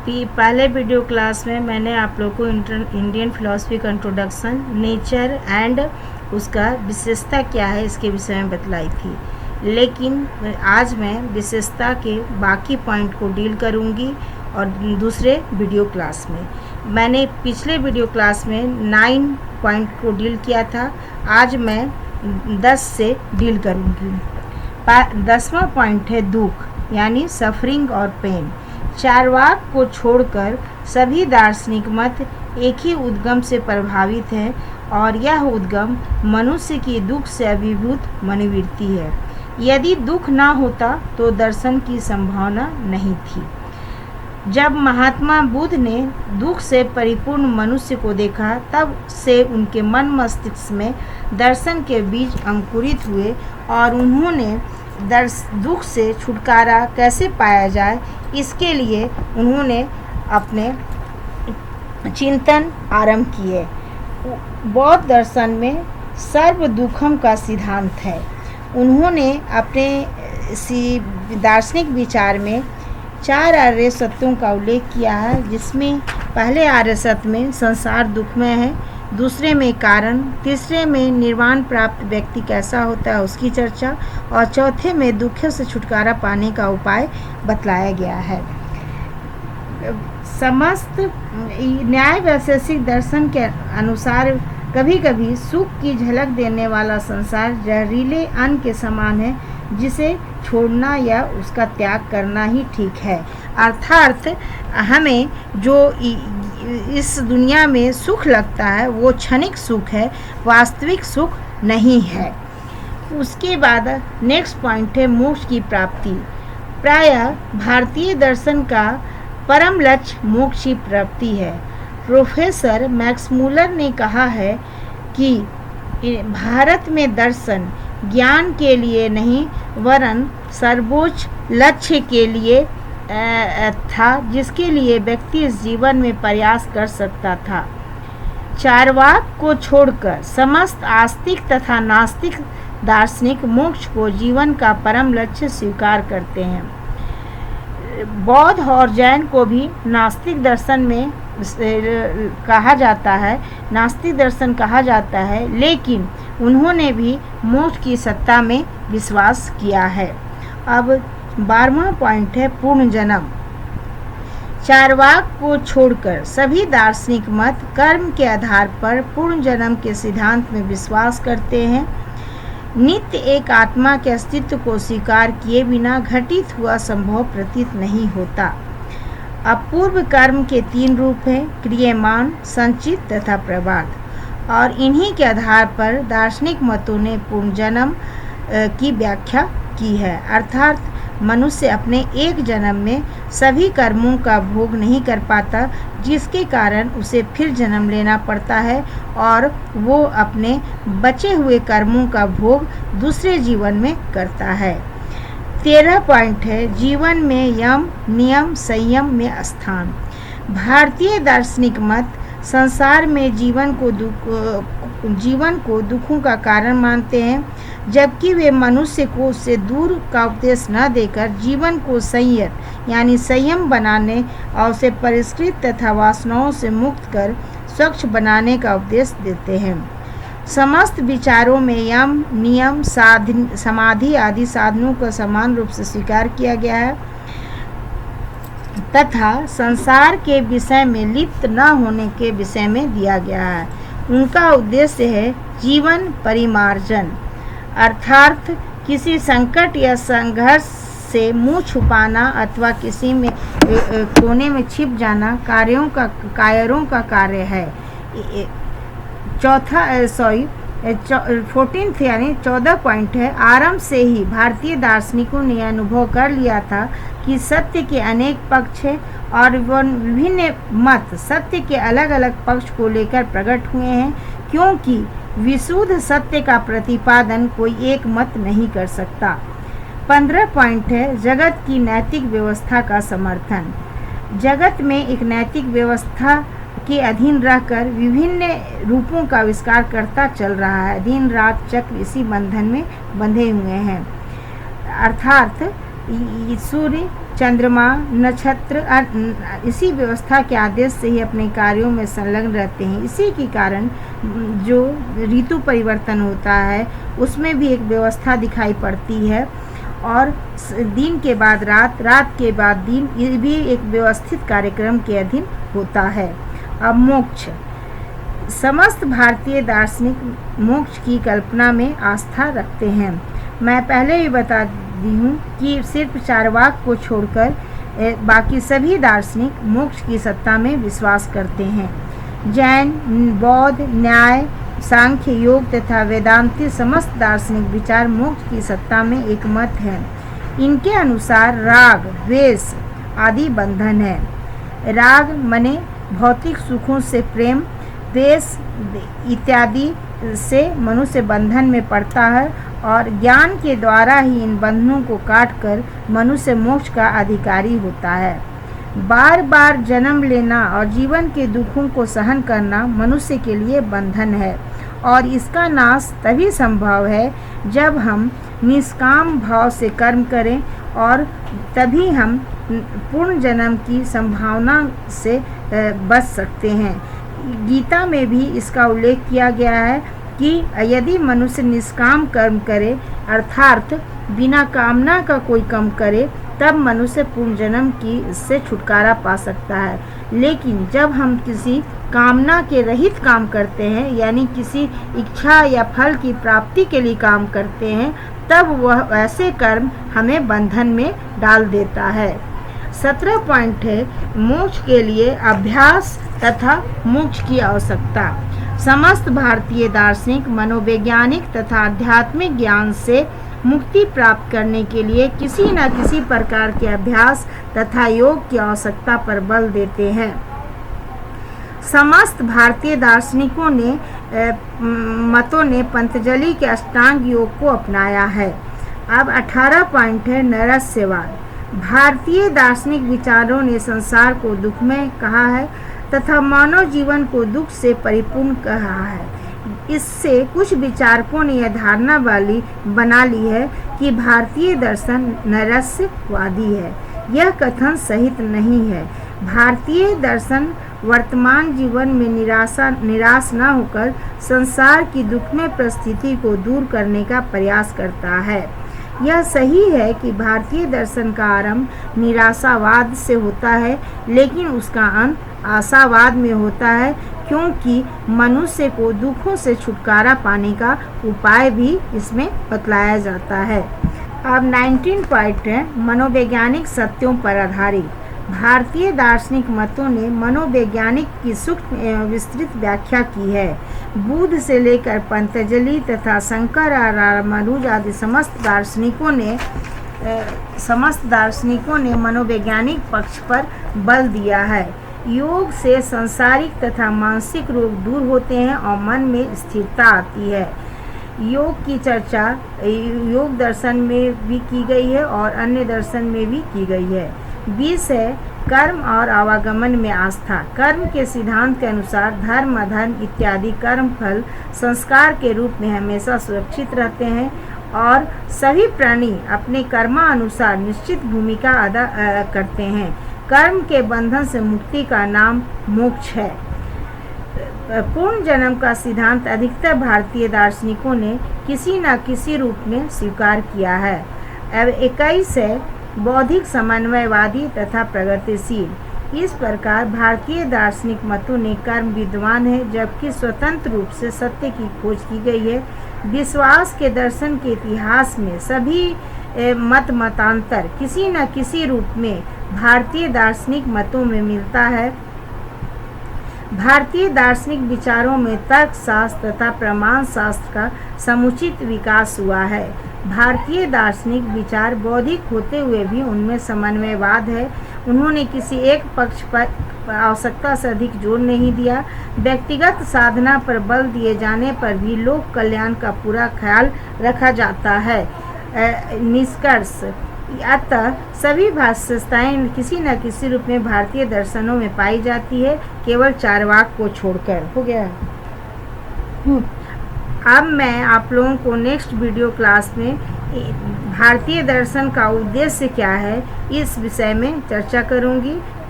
पहले video class में मैंने आप लोग को इंडियन फिलॉसफी का इंट्रोडक्शन, नेचर एंड उसका विशेषता क्या है इसके विषय में बतलाई थी, लेकिन आज मैं विशेषता के बाकी पॉइंट को डील करूंगी और दूसरे वीडियो क्लास में। मैंने पिछले वीडियो क्लास में 9 पॉइंट को डील किया था, आज मैं 10 से डील करूंगी। 10वां पॉइंट है दुख यानी सफरिंग और पेन। चारवाक को छोड़कर सभी दार्शनिक मत एक ही उद्गम से प्रभावित हैं और यह उद्गम मनुष्य की दुख से अभिभूत मनोवृत्ति है। यदि दुख ना होता तो दर्शन की संभावना नहीं थी। जब महात्मा बुद्ध ने दुख से परिपूर्ण मनुष्य को देखा, तब से उनके मन मस्तिष्क में दर्शन के बीज अंकुरित हुए और उन्होंने दुख से छुटकारा कैसे पाया जाए, इसके लिए उन्होंने अपने चिंतन आरंभ किए। बौद्ध दर्शन में सर्व दुखम का सिद्धांत है। उन्होंने अपने दार्शनिक विचार में 4 आर्य सत्यों का उल्लेख किया है, जिसमें पहले आर्य सत्य में संसार दुखमय है, दूसरे में कारण, तीसरे में निर्वाण प्राप्त व्यक्ति कैसा होता है उसकी चर्चा और चौथे में दुख से छुटकारा पाने का उपाय बतलाया गया है। समस्त न्याय वैशेषिक दर्शन के अनुसार कभी कभी सुख की झलक देने वाला संसार जहरीले अन्न के समान है, जिसे छोड़ना या उसका त्याग करना ही ठीक है। अर्थात हमें जो इस दुनिया में सुख लगता है वो क्षणिक सुख है, वास्तविक सुख नहीं है। उसके बाद नेक्स्ट पॉइंट है मोक्ष की प्राप्ति। प्रायः भारतीय दर्शन का परम लक्ष्य मोक्ष की प्राप्ति है। प्रोफेसर मैक्स मूलर ने कहा है कि भारत में दर्शन ज्ञान के लिए नहीं वरन सर्वोच्च लक्ष्य के लिए था, जिसके लिए व्यक्ति इस जीवन में प्रयास कर सकता था। चारवाक को छोड़कर समस्त आस्तिक तथा नास्तिक दार्शनिक मोक्ष को जीवन का परम लक्ष्य स्वीकार करते हैं। बौद्ध और जैन को भी नास्तिक दर्शन में कहा जाता है, नास्तिक दर्शन कहा जाता है, लेकिन उन्होंने भी मोक्ष की सत्ता में विश्वास किया है। अब 12वां पॉइंट है पूर्ण जन्म। चारवाक को छोड़कर सभी दार्शनिक मत कर्म के आधार पर पूर्ण जन्म के सिद्धांत में विश्वास करते हैं। नित्य एक आत्मा के अस्तित्व को स्वीकार किए बिना घटित हुआ संभव प्रतीत नहीं होता। अपूर्व कर्म के 3 रूप हैं, क्रियमान, संचित तथा प्रबाद, और इन्हीं के आधार पर दार्शनिक मतों ने पूर्ण जन्म की व्याख्या की है। अर्थात मनुष्य अपने एक जन्म में सभी कर्मों का भोग नहीं कर पाता, जिसके कारण उसे फिर जन्म लेना पड़ता है और वो अपने बचे हुए कर्मों का भोग दूसरे जीवन में करता है। 13 पॉइंट है जीवन में यम, नियम, संयम में स्थान। भारतीय दार्शनिक मत संसार में जीवन को दुखों का कारण मानते हैं, जबकि वे मनुष्य को उससे दूर का उपदेश न देकर जीवन को संयत यानी संयम बनाने और उसे परिष्कृत तथा वासनाओं से मुक्त कर स्वच्छ बनाने का उपदेश देते हैं। समस्त विचारों में यम, नियम, समाधि आदि साधनों को समान रूप से स्वीकार किया गया है तथा संसार के विषय में लिप्त न होने के विषय में दिया गया है। उनका उद्देश्य है जीवन परिमार्जन, अर्थात किसी संकट या संघर्ष से मुंह छुपाना अथवा किसी में कोने में छिप जाना कायरों का कार्य है। 14 पॉइंट है आरंभ से ही भारतीय दार्शनिकों ने अनुभव कर लिया था कि सत्य के अनेक पक्ष हैं और विभिन्न मत सत्य के अलग अलग पक्ष को लेकर प्रकट हुए हैं, क्योंकि विशुद्ध सत्य का प्रतिपादन कोई एक मत नहीं कर सकता। 15 पॉइंट है जगत की नैतिक व्यवस्था का समर्थन। जगत में एक नैतिक व्यवस्था के अधीन रहकर विभिन्न रूपों का आविष्कार करता चल रहा है। दिन रात चक्र इसी बंधन में बंधे हुए हैं, अर्थात सूर्य चंद्रमा, नक्षत्र इसी व्यवस्था के आदेश से ही अपने कार्यों में संलग्न रहते हैं। इसी के कारण जो ऋतु परिवर्तन होता है उसमें भी एक व्यवस्था दिखाई पड़ती है, और दिन के बाद रात, रात के बाद दिन, ये भी एक व्यवस्थित कार्यक्रम के अधीन होता है। अब मोक्ष। समस्त भारतीय दार्शनिक मोक्ष की कल्पना में आस्था रखते हैं। मैं पहले ही बता दी हूँ कि सिर्फ चारवाक को छोड़कर बाकी सभी दार्शनिक मोक्ष की सत्ता में विश्वास करते हैं। जैन, बौद्ध, न्याय, सांख्य, योग तथा वेदांती समस्त दार्शनिक विचार मोक्ष की सत्ता में एक मत है। इनके अनुसार राग, द्वेष आदि बंधन है। राग मने भौतिक सुखों से प्रेम, द्वेष इत्यादि से मनुष्य बंधन में पड़ता है, और ज्ञान के द्वारा ही इन बंधनों को काटकर मनुष्य मोक्ष का अधिकारी होता है। बार बार जन्म लेना और जीवन के दुखों को सहन करना मनुष्य के लिए बंधन है, और इसका नाश तभी संभव है जब हम निष्काम भाव से कर्म करें, और तभी हम पूर्ण जन्म की संभावना से बच सकते हैं। गीता में भी इसका उल्लेख किया गया है कि यदि मनुष्य निष्काम कर्म करे, अर्थात बिना कामना का कोई कर्म करे, तब मनुष्य पूर्ण जन्म की से छुटकारा पा सकता है। लेकिन जब हम किसी कामना के रहित काम करते हैं, यानी किसी इच्छा या फल की प्राप्ति के लिए काम करते हैं, तब वह ऐसे कर्म हमें बंधन में डाल देता है। 17 पॉइंट है मोक्ष के लिए अभ्यास तथा मोक्ष की आवश्यकता। समस्त भारतीय दार्शनिक मनोवैज्ञानिक तथा आध्यात्मिक ज्ञान से मुक्ति प्राप्त करने के लिए किसी न किसी प्रकार के अभ्यास तथा योग की आवश्यकता पर बल देते हैं। समस्त भारतीय दार्शनिकों ने मतों ने पतंजलि के अष्टांग योग को अपनाया है। अब 18 पॉइंट है नरस्यवाद। भारतीय दार्शनिक विचारों ने संसार को दुखमय कहा है तथा मानव जीवन को दुख से परिपूर्ण कहा है। इससे कुछ विचारकों ने यह धारणा वाली बना ली है कि भारतीय दर्शन नैराश्यवादी है। यह कथन सहित नहीं है। भारतीय दर्शन वर्तमान जीवन में निराश न होकर संसार की दुखमय परिस्थिति को दूर करने का प्रयास करता है। यह सही है कि भारतीय दर्शन का आरंभ निराशावाद से होता है, लेकिन उसका अंत आशावाद में होता है, क्योंकि मनुष्य को दुखों से छुटकारा पाने का उपाय भी इसमें बतलाया जाता है। अब 19 पॉइंट है मनोवैज्ञानिक सत्यों पर आधारित। भारतीय दार्शनिक मतों ने मनोवैज्ञानिक की सूक्ष्म एवं विस्तृत व्याख्या की है। बुद्ध से लेकर पतंजलि तथा शंकर और रामानुज आदि समस्त दार्शनिकों ने मनोवैज्ञानिक पक्ष पर बल दिया है। योग से सांसारिक तथा मानसिक रोग दूर होते हैं और मन में स्थिरता आती है। योग की चर्चा योग दर्शन में भी की गई है और अन्य दर्शन में भी की गई है। 20 है कर्म और आवागमन में आस्था। कर्म के सिद्धांत के अनुसार धर्म, अधर्म इत्यादि कर्म फल संस्कार के रूप में हमेशा सुरक्षित रहते हैं और सभी प्राणी अपने कर्मानुसार निश्चित भूमिका अदा करते हैं। कर्म के बंधन से मुक्ति का नाम मोक्ष है। पूर्ण जन्म का सिद्धांत अधिकतर भारतीय दार्शनिकों ने किसी न किसी रूप में स्वीकार किया है। अब 21 है बौद्धिक समन्वयवादी तथा प्रगतिशील। इस प्रकार भारतीय दार्शनिक मतों ने कर्म विद्वान है, जबकि स्वतंत्र रूप से सत्य की खोज की गई है। विश्वास के दर्शन के इतिहास में सभी मतांतर किसी न किसी रूप में भारतीय दार्शनिक मतों में मिलता है। भारतीय दार्शनिक विचारों में तर्क शास्त्र तथा प्रमाण शास्त्र का समुचित विकास हुआ है। भारतीय दार्शनिक विचार बौद्धिक होते हुए भी उनमें समन्वयवाद है। उन्होंने किसी एक पक्ष पर आवश्यकता से अधिक जोर नहीं दिया। व्यक्तिगत साधना पर बल दिए जाने पर भी लोक कल्याण का पूरा ख्याल रखा जाता है। निष्कर्ष अतः सभी भाष्यताएं किसी न किसी रूप में भारतीय दर्शनों में पाई जाती है, केवल चारवाक को छोड़कर। हो गया। अब मैं आप लोगों को नेक्स्ट वीडियो क्लास में भारतीय दर्शन का उद्देश्य क्या है इस विषय में चर्चा करूंगी।